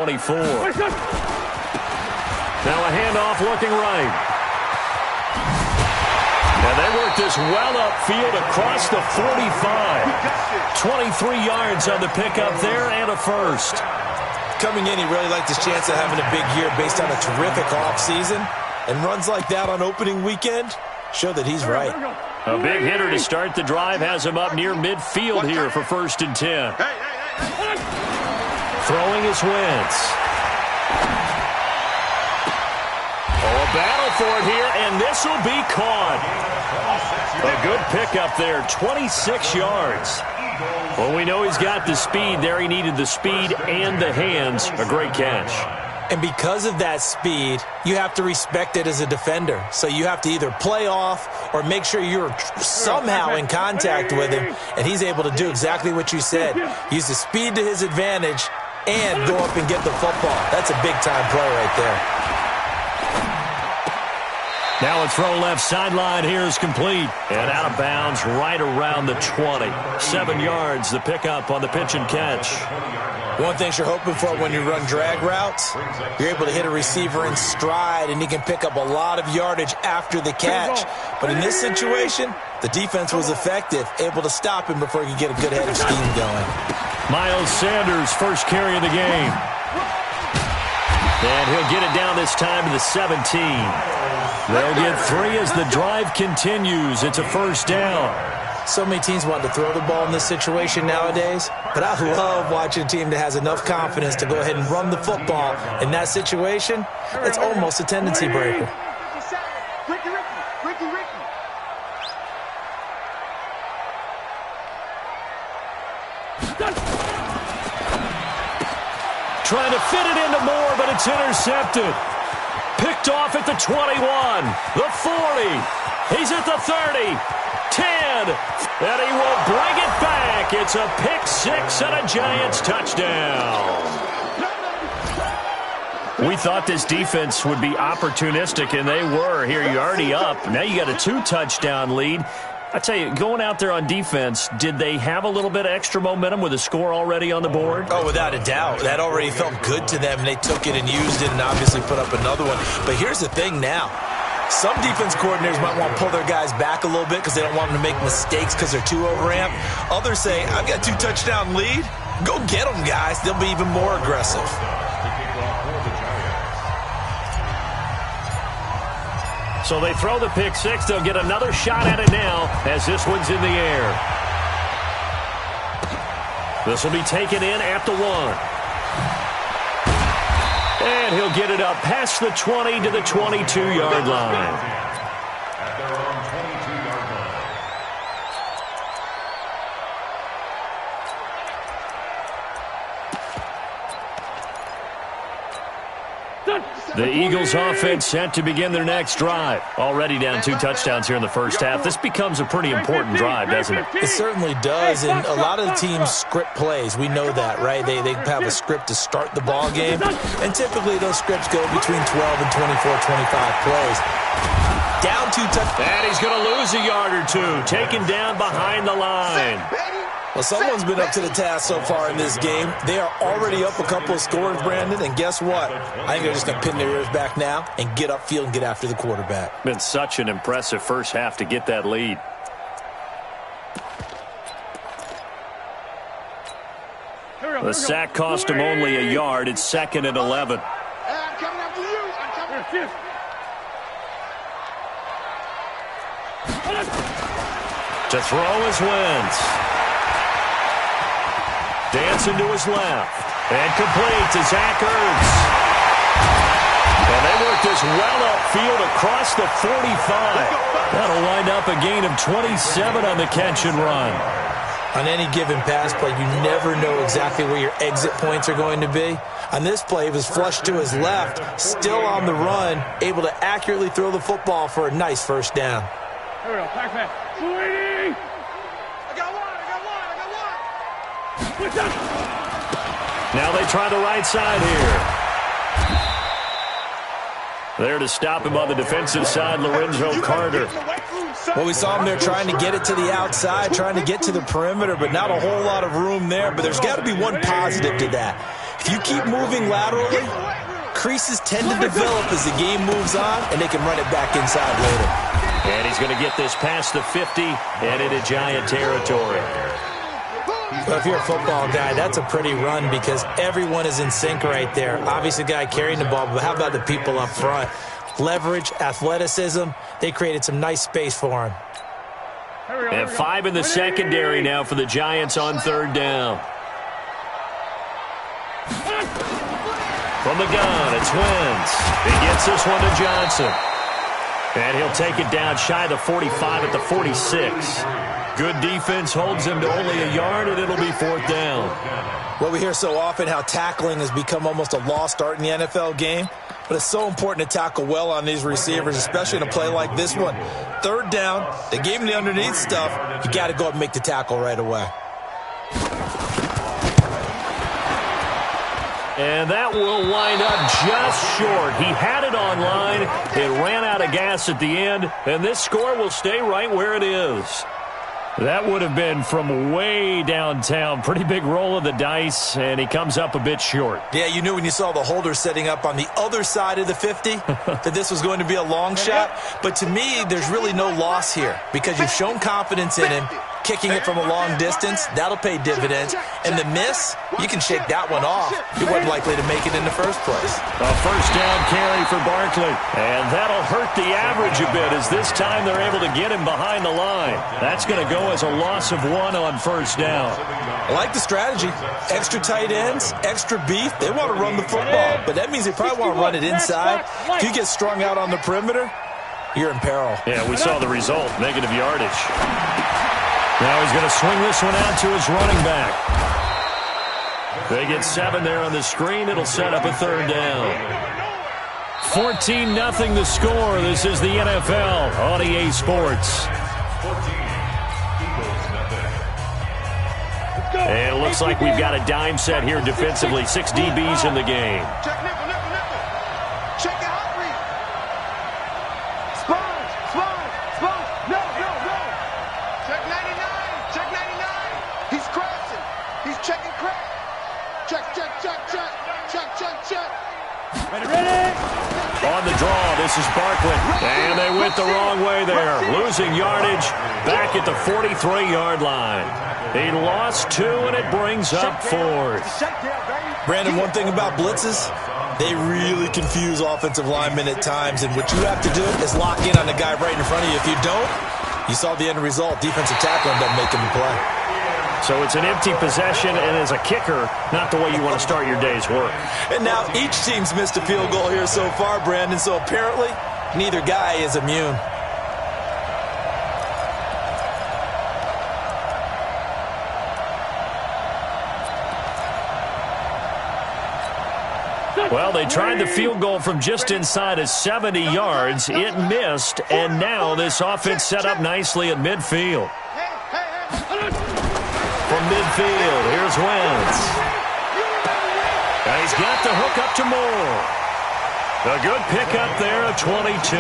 24. Now a handoff looking right. And they work this well upfield across the 45. 23 yards on the pickup there and a first. Coming in, he really liked his chance of having a big year based on a terrific offseason. And runs like that on opening weekend show that he's right. A big hitter to start the drive has him up near midfield here for 1st and 10. Throwing his Wentz. Oh, a battle for it here, and this will be caught. A good pickup there, 26 yards. Well, we know he's got the speed there. He needed the speed and the hands. A great catch. And because of that speed, you have to respect it as a defender. So you have to either play off or make sure you're somehow in contact with him. And he's able to do exactly what you said. Use the speed to his advantage and go up and get the football. That's a big-time play right there. Now a throw left sideline here is complete. And out of bounds right around the 20. 7 yards, the pickup on the pitch and catch. One thing you're hoping for when you run drag routes, you're able to hit a receiver in stride, and he can pick up a lot of yardage after the catch. But in this situation, the defense was effective, able to stop him before he could get a good head of steam going. Miles Sanders, first carry of the game. And he'll get it down this time to the 17. They'll get 3 as the drive continues. It's a first down. So many teams want to throw the ball in this situation nowadays, but I love watching a team that has enough confidence to go ahead and run the football. In that situation, it's almost a tendency breaker. Trying to fit it into Moore, but it's intercepted. Picked off at the 21, the 40. He's at the 30, 10, and he will bring it back. It's a pick six and a Giants touchdown. We thought this defense would be opportunistic, and they were. Here, you're already up. Now you got a 2-touchdown lead. I tell you, going out there on defense, did they have a little bit of extra momentum with a score already on the board? Oh, without a doubt. That already felt good to them, and they took it and used it and obviously put up another one. But here's the thing now. Some defense coordinators might want to pull their guys back a little bit because they don't want them to make mistakes because they're too overamped. Others say, I've got a 2-touchdown lead. Go get them, guys. They'll be even more aggressive. So they throw the pick six. They'll get another shot at it now as this one's in the air. This will be taken in at the 1. And he'll get it up past the 20 to the 22-yard line. The Eagles offense set to begin their next drive. Already down 2 touchdowns here in the first half. This becomes a pretty important drive, doesn't it? It certainly does, and a lot of the teams script plays. We know that, right? They have a script to start the ball game, and typically those scripts go between 12 and 24, 25 plays. Down 2 touchdowns. And he's going to lose a yard or 2. Taken down behind the line. Well, someone's been up to the task so far in this game. They are already up a couple of scores, Brandon, and guess what? I think they're just going to pin their ears back now and get upfield and get after the quarterback. Been such an impressive first half to get that lead. The sack cost him only a yard. It's 2nd and 11. I'm coming after you. I'm coming. To throw is Wentz. Dancing to his left. And complete to Zach Ertz. And they work this well upfield across the 45. That'll wind up a gain of 27 on the catch and run. On any given pass play, you never know exactly where your exit points are going to be. On this play, it was flushed to his left, still on the run, able to accurately throw the football for a nice first down. Here we go. Pack. Sweetie! I got one. Now they try the right side here. There to stop him on the defensive side, Lorenzo Carter. Well, we saw him there trying to get it to the outside, trying to get to the perimeter, but not a whole lot of room there. But there's got to be one positive to that. If you keep moving laterally, creases tend to develop as the game moves on, and they can run it back inside later. And he's going to get this past the 50 and into Giant territory. Well, if you're a football guy, that's a pretty run because everyone is in sync right there. Obviously, the guy carrying the ball, but how about the people up front? Leverage, athleticism, they created some nice space for him. And 5 in the secondary now for the Giants on third down. From the gun, it's Wentz. He gets this one to Johnson. And he'll take it down shy of the 45 at the 46. Good defense holds him to only a yard, and it'll be fourth down. Well, we hear so often how tackling has become almost a lost art in the NFL game. But it's so important to tackle well on these receivers, especially in a play like this one. Third down, they gave him the underneath stuff. You got to go up and make the tackle right away. And that will wind up just short. He had it on line. It ran out of gas at the end, and this score will stay right where it is. That would have been from way downtown. Pretty big roll of the dice, and he comes up a bit short. Yeah, you knew when you saw the holder setting up on the other side of the 50 that this was going to be a long shot. But to me, there's really no loss here because you've shown confidence in him. Kicking it from a long distance, that'll pay dividends. And the miss, you can shake that one off. He wasn't likely to make it in the first place. A first down carry for Barkley. And that'll hurt the average a bit as this time they're able to get him behind the line. That's going to go as a loss of 1 on first down. I like the strategy. Extra tight ends, extra beef. They want to run the football, but that means they probably want to run it inside. If you get strung out on the perimeter, you're in peril. Yeah, we saw the result, negative yardage. Now he's going to swing this one out to his running back. They get 7 there on the screen. It'll set up a third down. 14-0 the score. This is the NFL on EA Sports. And it looks like we've got a dime set here defensively. 6 DBs in the game. Check nipple, nipple, nipple. Check your heart rate. Sponge, sponge, sponge. No, no, no. Check 99, check 99. He's crashing. He's checking crack. Check, check, check, check. Check, check, check. Ready, ready. On the draw, this is Barkley. And they went the wrong way there. Losing yardage back at the 43-yard line. He lost 2, and it brings up 4th. Brandon, one thing about blitzes, they really confuse offensive linemen at times, and what you have to do is lock in on the guy right in front of you. If you don't, you saw the end result. Defensive tackle ended up making the play. So it's an empty possession, and as a kicker, not the way you want to start your day's work. And now each team's missed a field goal here so far, Brandon, so apparently neither guy is immune. Well, they tried the field goal from just inside of 70 yards. It missed, and now this offense set up nicely at midfield. From midfield, here's Wentz. And he's got the hook up to Moore. A good pickup there at 22.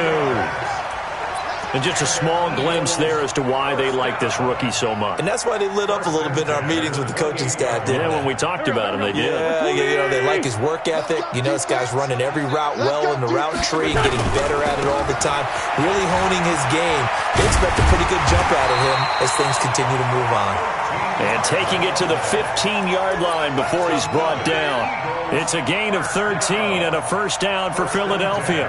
And just a small glimpse there as to why they like this rookie so much. And that's why they lit up a little bit in our meetings with the coaching staff, didn't they? When we talked about him, they did. Yeah, you know, they like his work ethic. You know, this guy's running every route well in the route tree, getting better at it all the time, really honing his game. They expect a pretty good jump out of him as things continue to move on. And taking it to the 15-yard line before he's brought down. It's a gain of 13 and a first down for Philadelphia.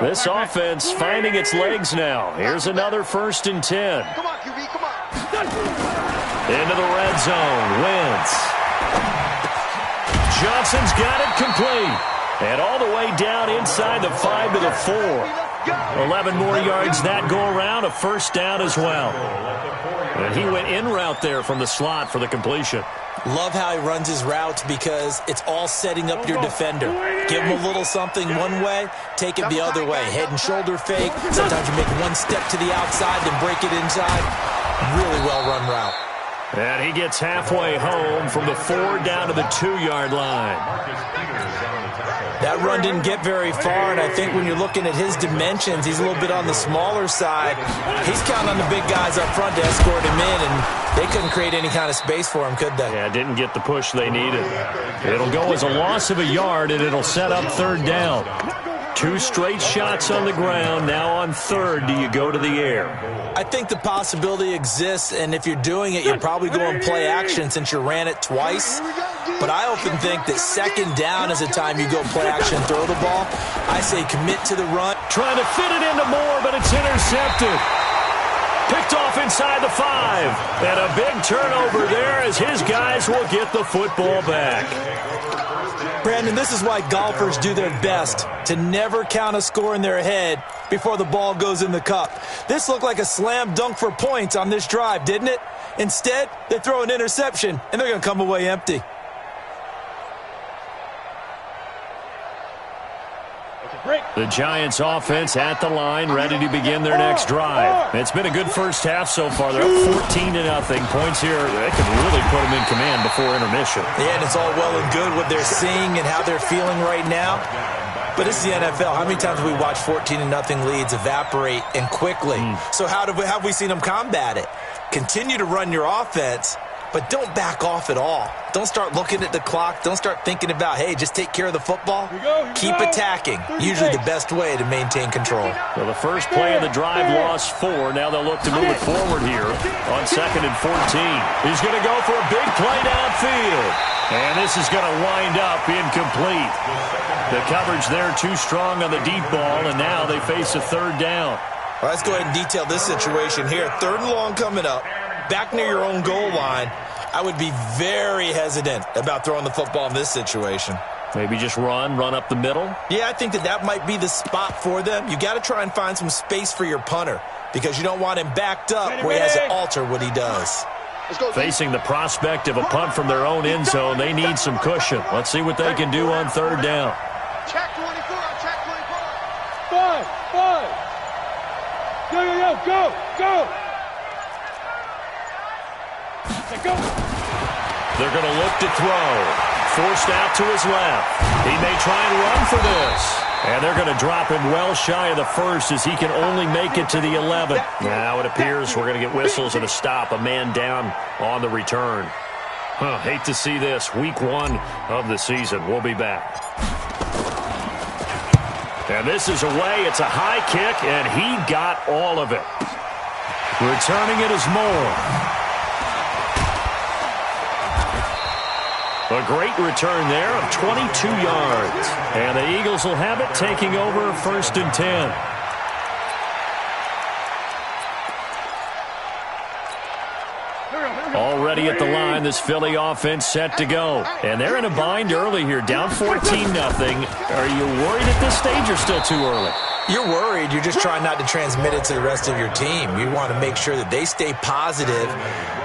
This offense finding its legs now. Here's another 1st and 10. Come on, QB, come on. Into the red zone. Wentz. Johnson's got it complete. And all the way down inside the 5 to the 4. 11 more yards that go around. A first down as well. And he went in route there from the slot for the completion. Love how he runs his routes because it's all setting up your defender. Give him a little something one way, take it the other way. Head and shoulder fake. Sometimes you make one step to the outside, then break it inside. Really well-run route. And he gets halfway home from the 4 down to the 2-yard line. That run didn't get very far, and I think when you're looking at his dimensions, he's a little bit on the smaller side. He's counting on the big guys up front to escort him in, and they couldn't create any kind of space for him, could they? Yeah, didn't get the push they needed. It'll go as a loss of a yard, and it'll set up 3rd down. 2 straight shots on the ground. Now on 3rd, do you go to the air? I think the possibility exists, and if you're doing it, you're probably going play action since you ran it twice. But I often think that 2nd down is a time you go play action, throw the ball. I say commit to the run. Trying to fit it into Moore, but it's intercepted. Picked off inside the 5. And a big turnover there as his guys will get the football back. Brandon, this is why golfers do their best to never count a score in their head before the ball goes in the cup. This looked like a slam dunk for points on this drive, didn't it? Instead, they throw an interception, and they're going to come away empty. The Giants offense at the line, ready to begin their next drive. It's been a good first half so far. They're up 14-0. Points here, they can really put them in command before intermission. Yeah, and it's all well and good what they're seeing and how they're feeling right now. But it's the NFL. How many times have we watched 14-0 leads evaporate and quickly? So how have we seen them combat it? Continue to run your offense, but don't back off at all. Don't start looking at the clock. Don't start thinking about, hey, just take care of the football. Keep attacking. Usually the best way to maintain control. Well, the first play of the drive lost 4. Now they'll look to move it forward here on 2nd and 14. He's going to go for a big play downfield. And this is going to wind up incomplete. The coverage there too strong on the deep ball, and now they face a 3rd down. Well, let's go ahead and detail this situation here. 3rd and long coming up. Back near your own goal line, I would be very hesitant about throwing the football in this situation. Maybe just run up the middle? Yeah, I think that might be the spot for them. You got to try and find some space for your punter because you don't want him backed up where he has to alter what he does. Facing the prospect of a punt from their own end zone, they need some cushion. Let's see what they can do on 3rd down. Check 24, check 24. 5. Go. Go. They're going to look to throw. Forced out to his left. He may try and run for this. And they're going to drop him well shy of the 1st as he can only make it to the 11th. Now it appears we're going to get whistles and a stop. A man down on the return. Hate to see this. Week 1 of the season. We'll be back. And this is away. It's a high kick, and he got all of it. Returning it is Moore. A great return there of 22 yards. And the Eagles will have it, taking over 1st and 10. Already at the line, this Philly offense set to go. And they're in a bind early here, down 14-0. Are you worried at this stage or still too early? You're worried. You're just trying not to transmit it to the rest of your team. You want to make sure that they stay positive.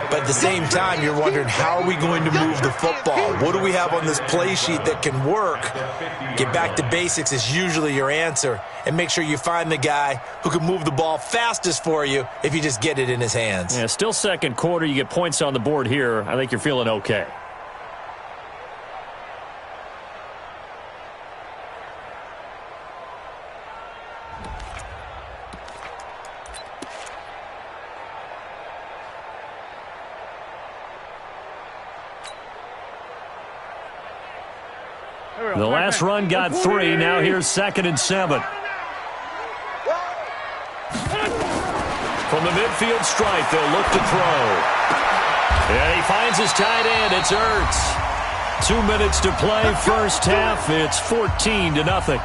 But at the same time, you're wondering, how are we going to move the football? What do we have on this play sheet that can work? Get back to basics is usually your answer. And make sure you find the guy who can move the ball fastest for you if you just get it in his hands. Yeah, still 2nd quarter. You get points on the board here. I think you're feeling okay. The last run got 3. Now here's 2nd and 7. From the midfield stripe, they'll look to throw. And he finds his tight end. It's Ertz. 2 minutes to play. First half. It's 14-0.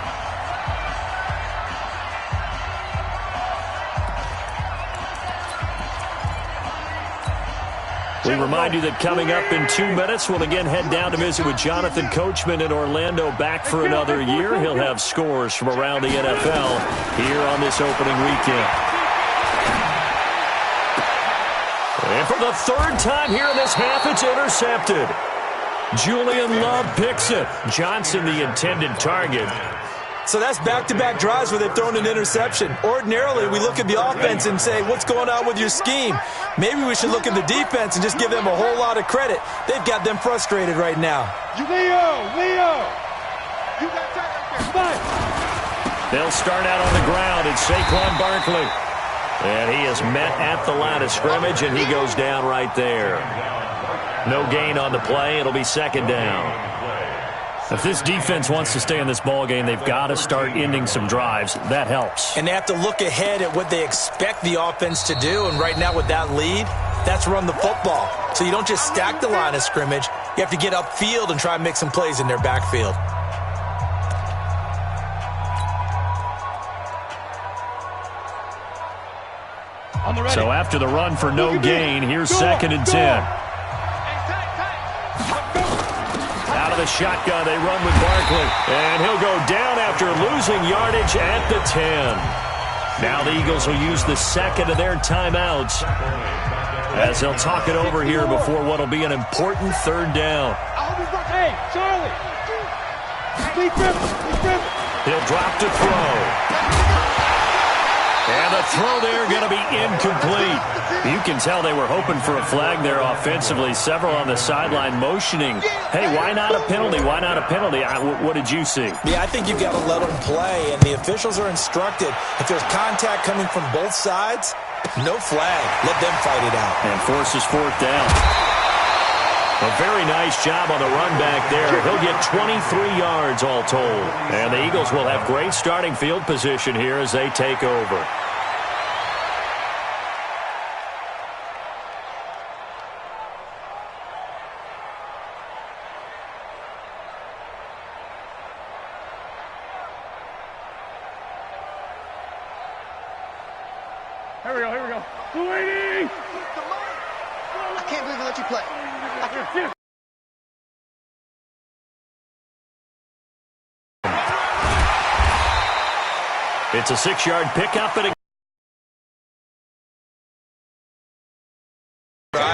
We remind you that coming up in 2 minutes, we'll again head down to visit with Jonathan Coachman in Orlando, back for another year. He'll have scores from around the NFL here on this opening weekend. And for the 3rd time here in this half, it's intercepted. Julian Love picks it. Johnson, the intended target. So that's back-to-back drives where they've thrown an interception. Ordinarily, we look at the offense and say, what's going on with your scheme? Maybe we should look at the defense and just give them a whole lot of credit. They've got them frustrated right now. Leo! You got time right there. They'll start out on the ground. It's Saquon Barkley. And he is met at the line of scrimmage, and he goes down right there. No gain on the play. It'll be second down. If this defense wants to stay in this ball game, they've got to start ending some drives. That helps. And they have to look ahead at what they expect the offense to do. And right now with that lead, that's run the football. So you don't just stack the line of scrimmage. You have to get upfield and try and make some plays in their backfield. So after the run for no gain, here's second and 10. Out of the shotgun, they run with Barkley. And he'll go down after losing yardage at the 10. Now the Eagles will use the second of their timeouts as they'll talk it over here before what will be an important third down. Hey, Charlie! He'll drop to throw. And the throw there going to be incomplete. You can tell they were hoping for a flag there offensively. Several on the sideline motioning, hey, why not a penalty? Why not a penalty? What did you see? Yeah, I think you've got to let them play, and the officials are instructed. If there's contact coming from both sides, no flag. Let them fight it out. And forces fourth down. A very nice job on the run back there. He'll get 23 yards all told. And the Eagles will have great starting field position here as they take over. Here we go. Waiting! I can't believe they let you play. It's a 6-yard pickup and a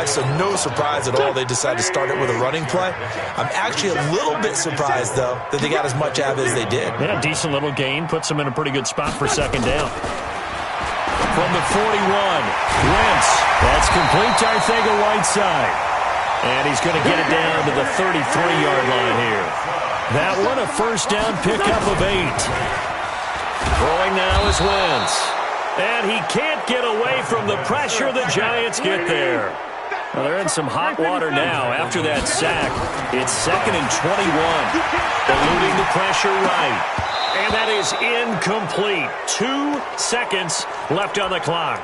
So no surprise at all they decided to start it with a running play. I'm actually a little bit surprised, though, that they got as much out as they did. Yeah, decent little gain. Puts them in a pretty good spot for second down. from the 41. Wentz. That's complete to Arcega-Whiteside. And he's going to get it down to the 33-yard line here. That one a first down pickup of 8. Throwing now is Wentz. And he can't get away from the pressure. The Giants get there. Well, they're in some hot water now after that sack. It's 2nd and 21. Eluding the pressure right. And that is incomplete. 2 seconds left on the clock.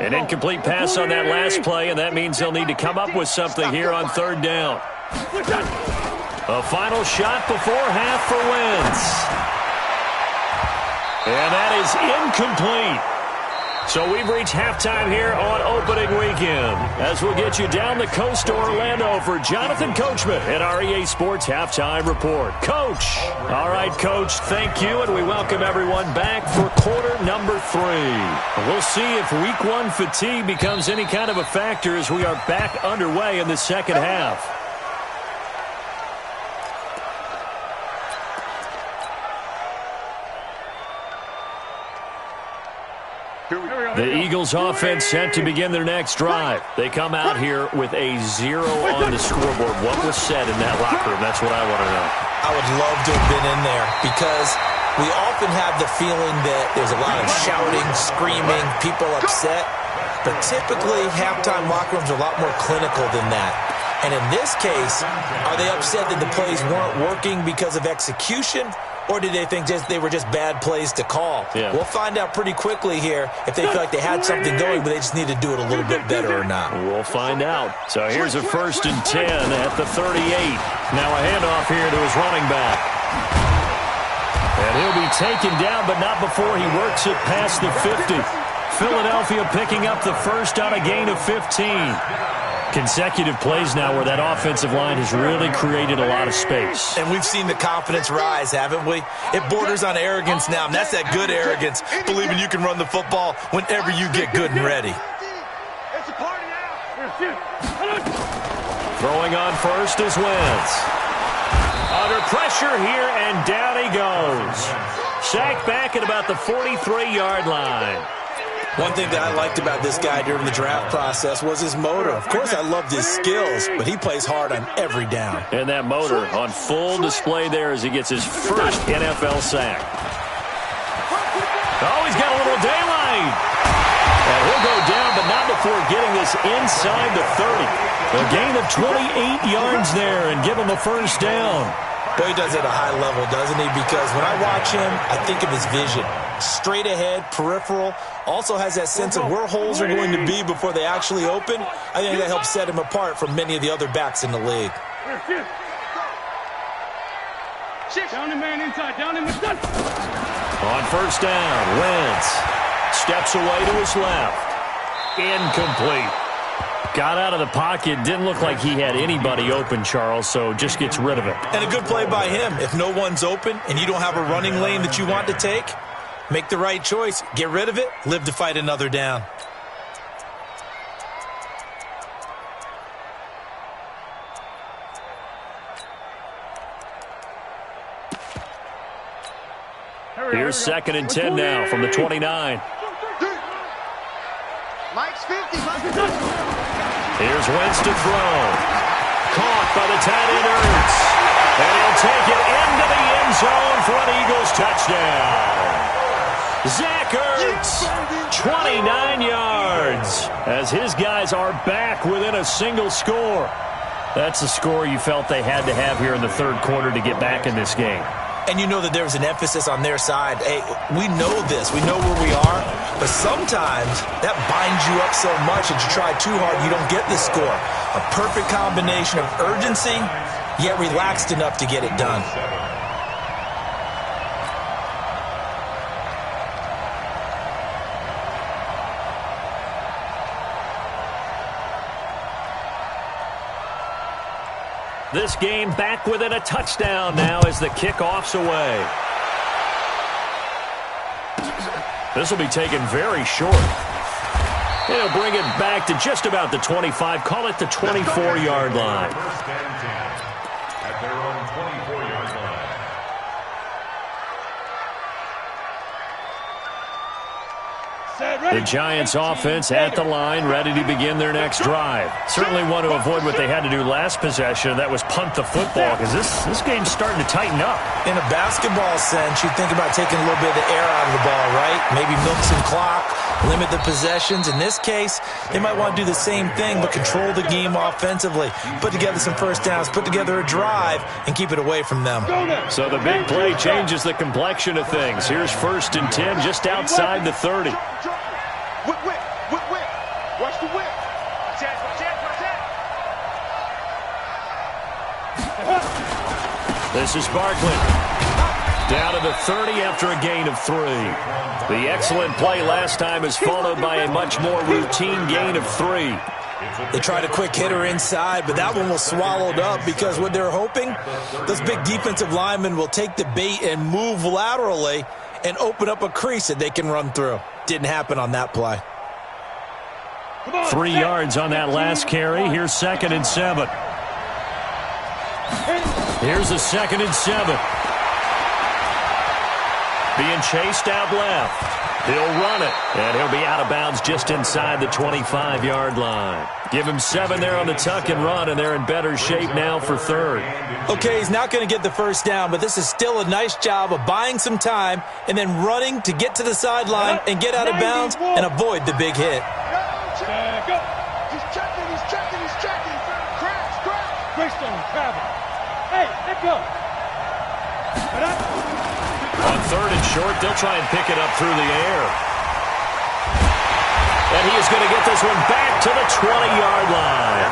An incomplete pass on that last play, and that means they'll need to come up with something here on 3rd down. A final shot before half for Wentz. And that is incomplete. So we've reached halftime here on opening weekend. As we'll get you down the coast to Orlando for Jonathan Coachman at our EA Sports Halftime Report. Coach. All right, Coach, thank you, and we welcome everyone back for quarter number 3. We'll see if week 1 fatigue becomes any kind of a factor as we are back underway in the second half. The Eagles offense set to begin their next drive. They come out here with a 0 on the scoreboard. What was said in that locker room? That's what I want to know. I would love to have been in there because we often have the feeling that there's a lot of shouting, screaming, people upset. But typically, halftime locker rooms are a lot more clinical than that. And in this case, are they upset that the plays weren't working because of execution? Or did they think they were just bad plays to call? Yeah. We'll find out pretty quickly here if they feel like they had something going, but they just need to do it a little bit better or not. We'll find out. So here's a 1st and 10 at the 38. Now a handoff here to his running back. And he'll be taken down, but not before he works it past the 50. Philadelphia picking up the first on a gain of 15. Consecutive plays now where that offensive line has really created a lot of space. And we've seen the confidence rise, haven't we? It borders on arrogance now, and that's that good arrogance, believing you can run the football whenever you get good and ready. It's a party now. Throwing on first is Wentz. Under pressure here, and down he goes. Sacked back at about the 43-yard line. One thing that I liked about this guy during the draft process was his motor. Of course, I loved his skills, but he plays hard on every down. And that motor on full display there as he gets his first NFL sack. Oh, he's got a little daylight. And he'll go down, but not before getting this inside the 30. A gain of 28 yards there and give him a first down. Boy, he does it at a high level, doesn't he? Because when I watch him, I think of his vision. Straight ahead, peripheral, also has that sense of where holes are going to be before they actually open. I think that helps set him apart from many of the other backs in the league. Down the man inside, down in the gun. On first down, Wentz steps away to his left. Incomplete. Got out of the pocket. Didn't look like he had anybody open, Charles, so just gets rid of it. And a good play by him. If no one's open and you don't have a running lane that you want to take, make the right choice. Get rid of it. Live to fight another down. Here's 2nd and 10 now from the 29. Mike's 50. Here's Wentz to throw. Caught by the tight end Ertz. And he'll take it into the end zone for an Eagles touchdown. Zach Ertz, 29 yards, as his guys are back within a single score. That's the score you felt they had to have here in the third quarter to get back in this game. And you know that there's an emphasis on their side. Hey, we know this. We know where we are. But sometimes that binds you up so much that you try too hard, you don't get the score. A perfect combination of urgency, yet relaxed enough to get it done. This game back within a touchdown now as the kickoff's away. This will be taken very short. He'll bring it back to just about the 25. Call it the 24-yard line. At their own 24-yard line. The Giants offense at the line, ready to begin their next drive. Certainly want to avoid what they had to do last possession. That was punt the football, because this game's starting to tighten up. In a basketball sense, you think about taking a little bit of the air out of the ball, right? Maybe milk some clock, limit the possessions. In this case, they might want to do the same thing, but control the game offensively. Put together some first downs, put together a drive, and keep it away from them. So the big play changes the complexion of things. Here's 1st and 10 just outside the 30. Whip. Watch the whip. Watch that. This is Barkley. Down to the 30 after a gain of 3. The excellent play last time is followed by a much more routine gain of 3. They tried a quick hitter inside, but that one was swallowed up because what they're hoping, those big defensive linemen will take the bait and move laterally and open up a crease that they can run through. Didn't happen on that play. 3 yards on that last carry. Here's 2nd and 7. Here's the 2nd and 7. Being chased out left. He'll run it, and he'll be out of bounds just inside the 25-yard line. Give him 7 there on the tuck and run, and they're in better shape now for 3rd. Okay, he's not going to get the first down, but this is still a nice job of buying some time and then running to get to the sideline and get out of bounds and avoid the big hit. Go. He's checking. Crash. Greystone, travel. Hey, let go. On 3rd and short, they'll try and pick it up through the air. And he is going to get this one back to the 20-yard line.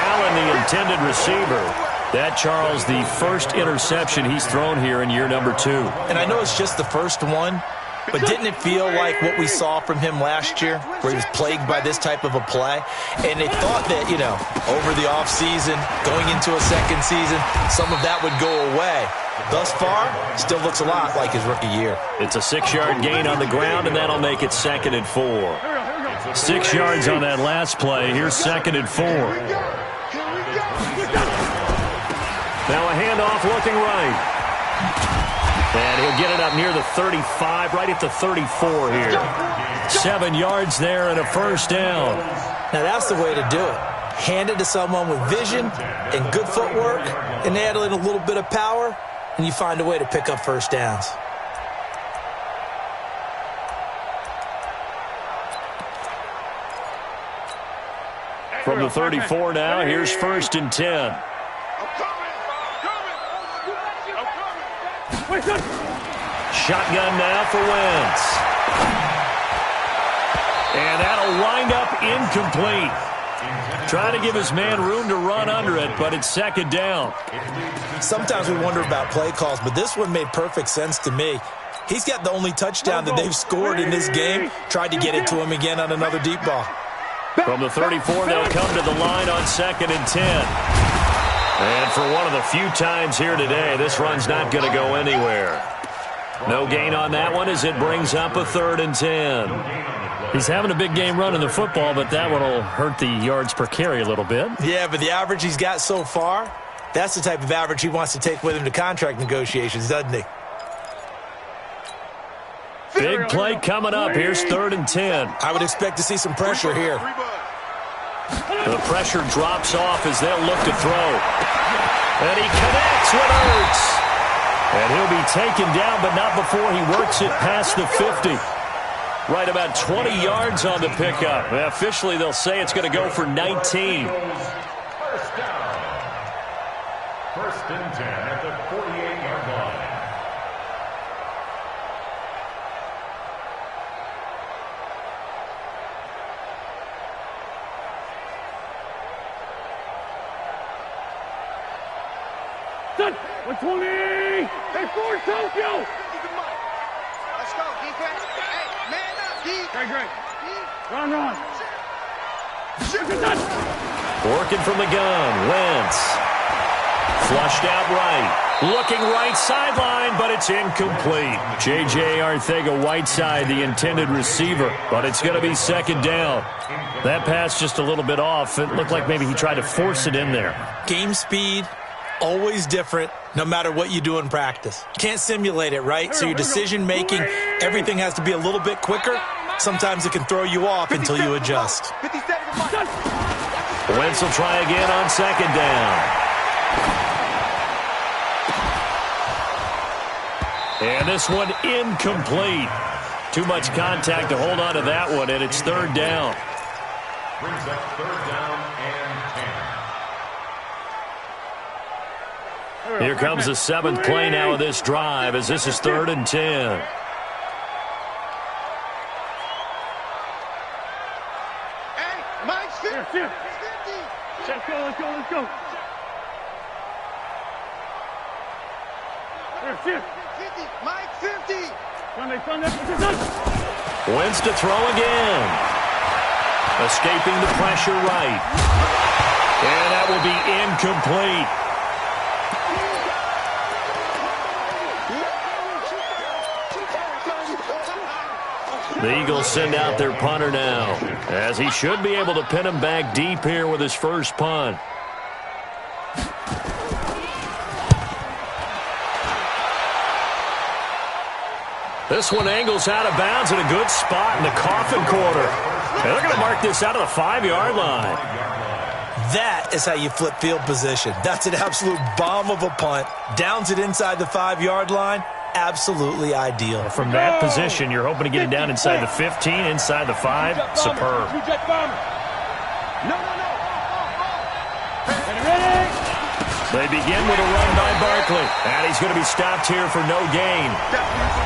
Allen, the intended receiver. That, Charles, the first interception he's thrown here in year number 2. And I know it's just the first one, but didn't it feel like what we saw from him last year, where he was plagued by this type of a play? And they thought that, over the offseason, going into a second season, some of that would go away. Thus far, still looks a lot like his rookie year. It's a 6-yard gain on the ground, and that'll make it 2nd and 4. 6 yards on that last play. Here's 2nd and 4. Now a handoff looking right. And he'll get it up near the 35, right at the 34 here. 7 yards there and a first down. Now that's the way to do it. Hand it to someone with vision and good footwork, and add in a little bit of power, and you find a way to pick up first downs. From the 34 now, here's 1st and 10. Shotgun now for Wentz. And that'll wind up incomplete. Trying to give his man room to run under it, but it's 2nd down. Sometimes we wonder about play calls, but this one made perfect sense to me. He's got the only touchdown that they've scored in this game. Tried to get it to him again on another deep ball. From the 34, they'll come to the line on 2nd and 10. And for one of the few times here today, this run's not going to go anywhere. No gain on that one as it brings up a 3rd and 10. He's having a big game running the football, but that one will hurt the yards per carry a little bit. Yeah, but the average he's got so far, that's the type of average he wants to take with him to contract negotiations, doesn't he? Big play coming up. Here's 3rd and 10. I would expect to see some pressure here. The pressure drops off as they'll look to throw. And he connects with Ertz. And he'll be taken down, but not before he works it past the 50. Right about 20 yards on the pickup. Officially, they'll say it's going to go for 19. First down. 1st and 10 at the 48-yard line. Set. 120. Hey, forward, Tokyo. Let's go, defense. Hey, man up, D. Great. Run. Working from the gun. Wentz. Flushed out right. Looking right sideline, but it's incomplete. J.J. Arcega-Whiteside, the intended receiver, but it's going to be 2nd down. That pass just a little bit off. It looked like maybe he tried to force it in there. Game speed, always different, no matter what you do in practice. You can't simulate it, right? So your decision-making, everything has to be a little bit quicker. Sometimes it can throw you off until you adjust. Wentz will try again on 2nd down. And this one incomplete. Too much contact to hold on to that one, and it's 3rd down. Brings up 3rd down and 10. Here comes the 7th play now of this drive as this is 3rd and 10. Hey, Mike's 50. Let's go. Here. 50. Mike 50. Wentz to throw again. Escaping the pressure right. And that will be incomplete. The Eagles send out their punter now, as he should be able to pin him back deep here with his first punt. This one angles out of bounds in a good spot in the coffin corner. And they're going to mark this out of the 5-yard line. That is how you flip field position. That's an absolute bomb of a punt. Downs it inside the 5-yard line. Absolutely ideal. From that position, you're hoping to get it down inside the 15, inside the 5. Superb. They begin with a run by Barkley. And he's going to be stopped here for no gain.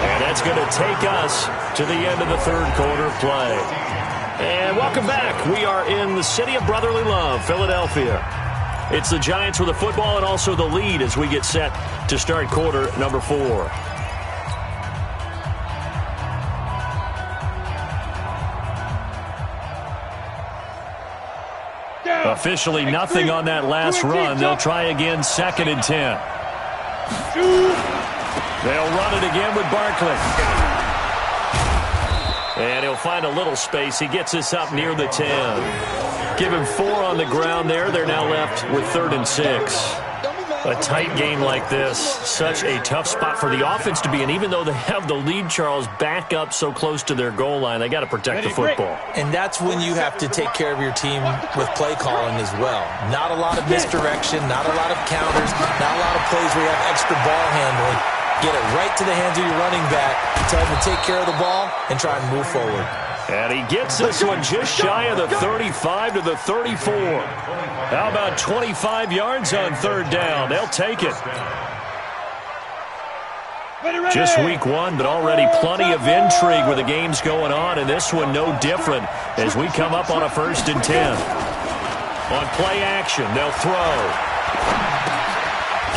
And that's going to take us to the end of the 3rd quarter of play. And welcome back. We are in the city of brotherly love, Philadelphia. It's the Giants with the football and also the lead as we get set to start quarter number 4. Officially nothing on that last run. They'll try again, 2nd and 10. They'll run it again with Barkley. And he'll find a little space. He gets us up near the 10. Give him 4 on the ground there. They're now left with 3rd and 6. A tight game like this, such a tough spot for the offense to be in. Even though they have the lead, Charles, back up so close to their goal line, they got to protect the football. And that's when you have to take care of your team with play calling as well. Not a lot of misdirection, not a lot of counters, not a lot of plays where you have extra ball handling. Get it right to the hands of your running back, tell him to take care of the ball, and try and move forward. And he gets this one just shy of the 35 to the 34. How about 25 yards on 3rd down? They'll take it. Just week 1, but already plenty of intrigue with the games going on, and this one no different as we come up on a 1st and 10. On play action, they'll throw.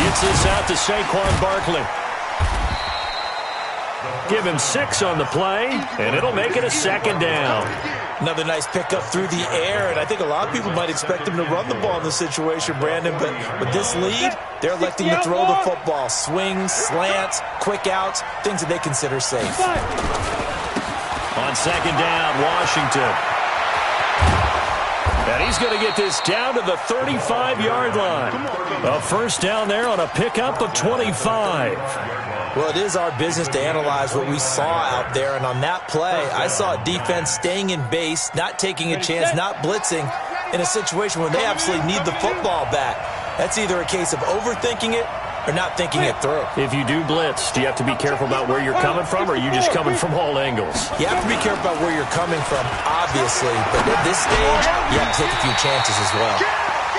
Gets this out to Saquon Barkley. Give him 6 on the play, and it'll make it a 2nd down. Another nice pickup through the air, and I think a lot of people might expect him to run the ball in this situation, Brandon, but with this lead, they're electing to throw the football. Swings, slants, quick outs, things that they consider safe. On 2nd down, Washington. And he's going to get this down to the 35-yard line. A 1st down there on a pickup of 25. Well, it is our business to analyze what we saw out there, and on that play, I saw a defense staying in base, not taking a chance, not blitzing, in a situation where they absolutely need the football back. That's either a case of overthinking it or not thinking it through. If you do blitz, do you have to be careful about where you're coming from, or are you just coming from all angles? You have to be careful about where you're coming from, obviously, but at this stage, you have to take a few chances as well.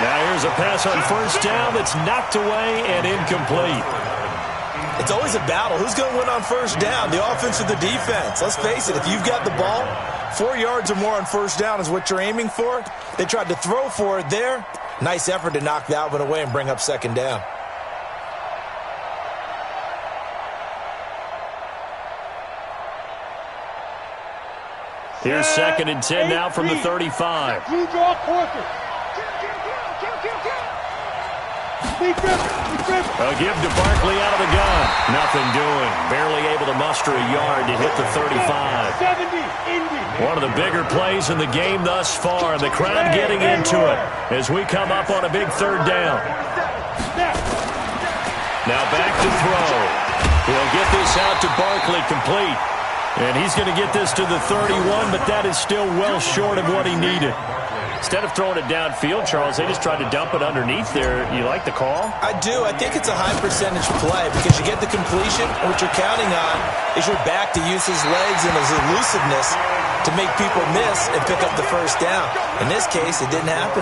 Now here's a pass on 1st down that's knocked away and incomplete. It's always a battle. Who's going to win on 1st down, the offense or the defense? Let's face it, if you've got the ball, 4 yards or more on 1st down is what you're aiming for. They tried to throw for it there. Nice effort to knock that one away and bring up 2nd down. Here's 2nd and 10 now from the 35. A give to Barkley out of the gun. Nothing doing. Barely able to muster a yard to hit the 35. One of the bigger plays in the game thus far, and the crowd getting into it as we come up on a big 3rd down. Now back to throw. He'll get this out to Barkley, complete. And he's going to get this to the 31, but that is still well short of what he needed. Instead of throwing it downfield, Charles, they just tried to dump it underneath there. You like the call? I do. I think it's a high percentage play because you get the completion, and what you're counting on is your back to use his legs and his elusiveness to make people miss and pick up the 1st down. In this case, it didn't happen.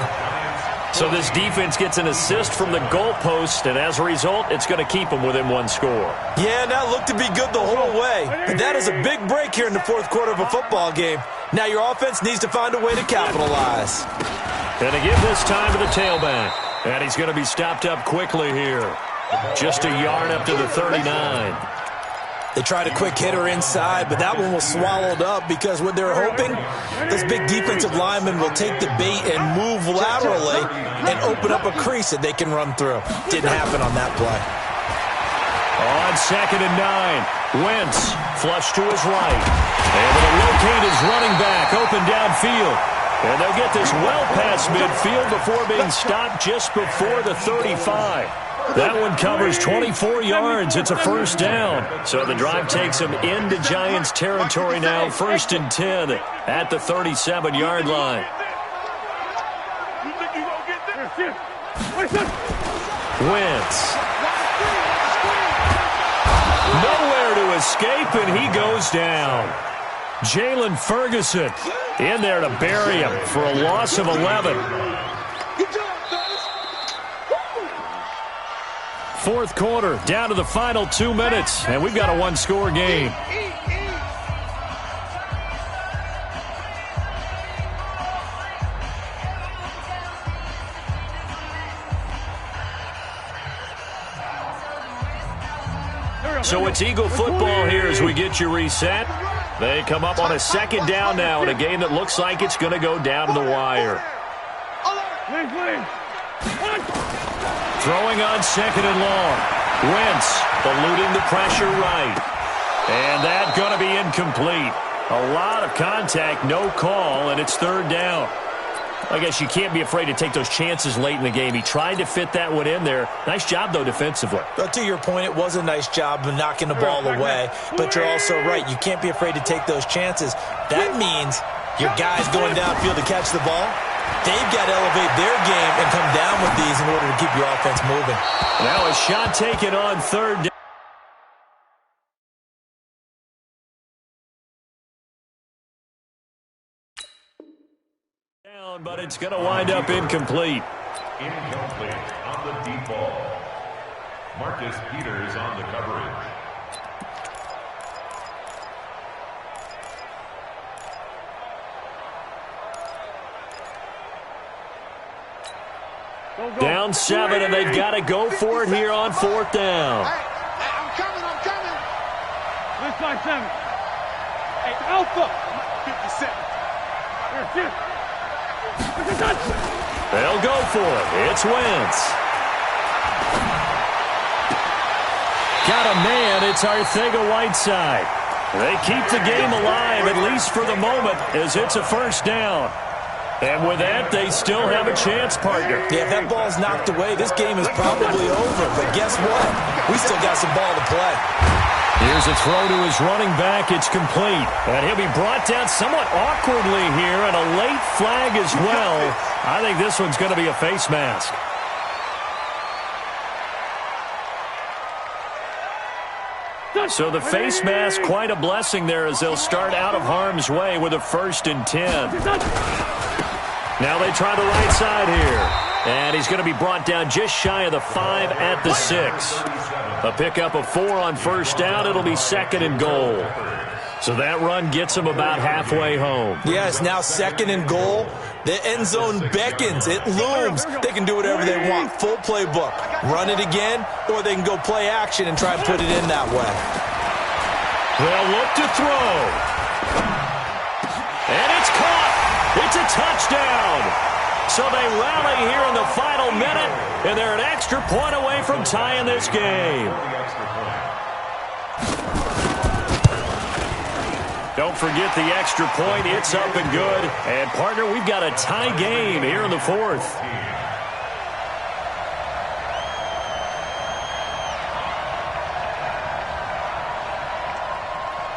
So this defense gets an assist from the goalpost, and as a result, it's going to keep them within 1 score. Yeah, that looked to be good the whole way. But that is a big break here in the 4th quarter of a football game. Now your offense needs to find a way to capitalize. And to give this time to the tailback. And he's going to be stopped up quickly here. Just a yard up to the 39. They tried a quick hitter inside, but that one was swallowed up because what they're hoping, this big defensive lineman will take the bait and move laterally and open up a crease that they can run through. Didn't happen on that play. On 2nd and 9, Wentz flush to his right. Able to locate his running back open downfield. And they'll get this well past midfield before being stopped just before the 35. That one covers 24 yards. It's a 1st down. So the drive takes them into Giants territory now. 1st and 10 at the 37-yard line. Wentz. Nowhere to escape, and he goes down. Jalen Ferguson in there to bury him for a loss of 11. 4th quarter, down to the final 2 minutes, and we've got a 1-score game. So it's Eagle football here as we get you reset. They come up on a 2nd down now in a game that looks like it's going to go down to the wire. Throwing on second and long. Wentz eluding the pressure right. And that's going to be incomplete. A lot of contact, no call, and it's third down. I guess you can't be afraid to take those chances late in the game. He tried to fit that one in there. Nice job, though, defensively. But to your point, it was a nice job of knocking the ball away. But you're also right. You can't be afraid to take those chances. That means your guys going downfield to catch the ball, they've got to elevate their game and come down with these in order to keep your offense moving. Now a shot taken on third down. But it's going to wind up incomplete. Incomplete on the deep ball. Marcus Peters on the coverage. Down 7, and they've got to go for it here on fourth down. Hey, I'm coming. This by 7. Hey, Alpha. 57. Here. They'll go for it. It's Wentz. Got a man. It's Arcega-Whiteside. They keep the game alive, at least for the moment, as it's a first down. And with that, they still have a chance, partner. Yeah, if that ball's knocked away, this game is probably over. But guess what? We still got some ball to play. Here's a throw to his running back. It's complete. And he'll be brought down somewhat awkwardly here, and a late flag as well. I think this one's going to be a face mask. So the face mask, quite a blessing there as they'll start out of harm's way with a 1st and 10. Now they try the right side here. And he's going to be brought down just shy of the 5 at the 6. A pickup of 4 on first down. It'll be 2nd and goal. So that run gets him about halfway home. Yes, now 2nd and goal. The end zone beckons. It looms. They can do whatever they want. Full playbook. Run it again, or they can go play action and try to put it in that way. They'll look to throw. And it's caught. It's a touchdown. So they rally here in the final minute, and they're an extra point away from tying this game. Don't forget the extra point. It's up and good. And, partner, we've got a tie game here in the 4th.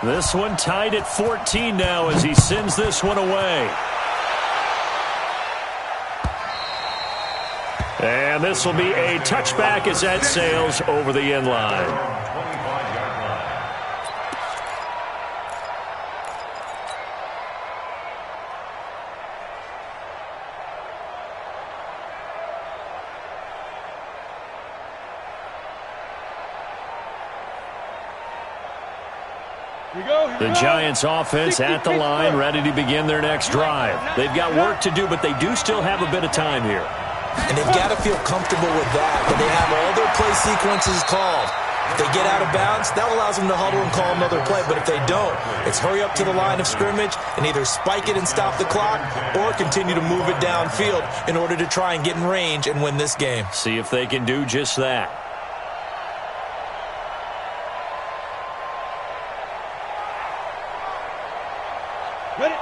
This one tied at 14 now as he sends this one away. And this will be a touchback as that sails over the end line. The Giants offense at the line, ready to begin their next drive. They've got work to do, but they do still have a bit of time here. And they've got to feel comfortable with that, but they have all their play sequences called. If they get out of bounds, that allows them to huddle and call another play. But if they don't, it's hurry up to the line of scrimmage and either spike it and stop the clock or continue to move it downfield in order to try and get in range and win this game. See if they can do just that.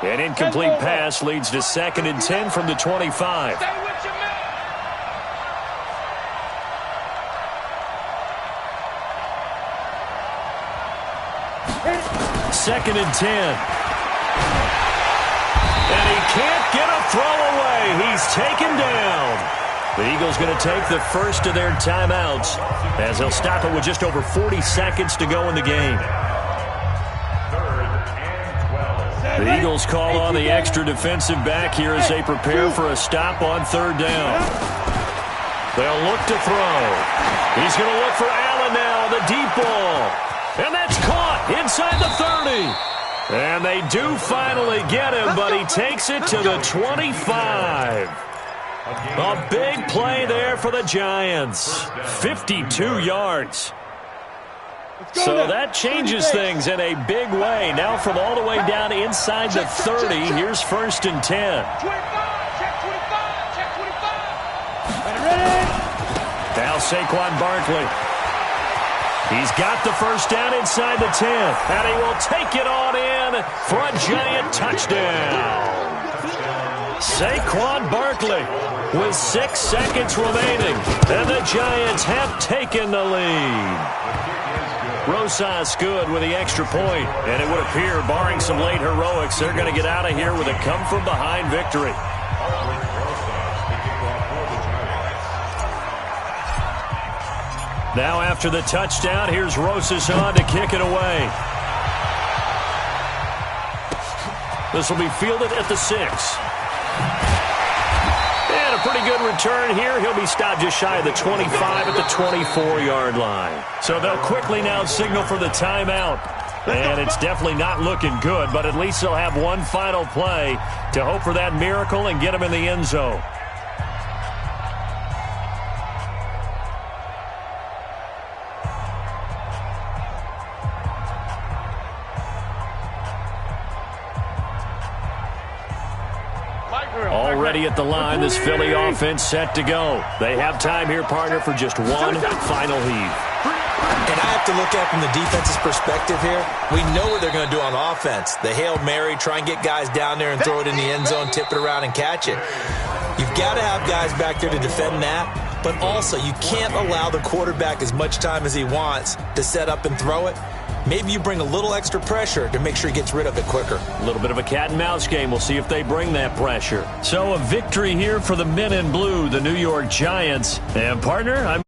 An incomplete pass leads to 2nd and 10 from the 25. Second and 10. And he can't get a throw away. He's taken down. The Eagles going to take the first of their timeouts as they'll stop it with just over 40 seconds to go in the game. The Eagles call on the extra defensive back here as they prepare for a stop on 3rd down. They'll look to throw. He's going to look for Allen now, the deep ball. And that's caught inside the 30. And they do finally get him, but he takes it to the 25. A big play there for the Giants. 52 yards. So that changes things in a big way. Now from all the way down inside the 30, here's 1st and 10. Now Saquon Barkley. He's got the first down inside the 10, and he will take it on in for a Giant touchdown. Saquon Barkley with 6 seconds remaining, and the Giants have taken the lead. Rosas good with the extra point, and it would appear, barring some late heroics, they're going to get out of here with a come-from-behind victory. Now after the touchdown, here's Rosas on to kick it away. This will be fielded at the 6. And a pretty good return here. He'll be stopped just shy of the 25 at the 24-yard line. So they'll quickly now signal for the timeout. And it's definitely not looking good, but at least they'll have one final play to hope for that miracle and get them in the end zone. Already at the line, this Philly offense set to go. They have time here, partner, for just one final heave. And I have to look at it from the defense's perspective here. We know what they're going to do on offense. The Hail Mary, try and get guys down there and throw it in the end zone, tip it around and catch it. You've got to have guys back there to defend that, but also you can't allow the quarterback as much time as he wants to set up and throw it. Maybe you bring a little extra pressure to make sure he gets rid of it quicker. A little bit of a cat and mouse game. We'll see if they bring that pressure. So a victory here for the men in blue, the New York Giants. And partner,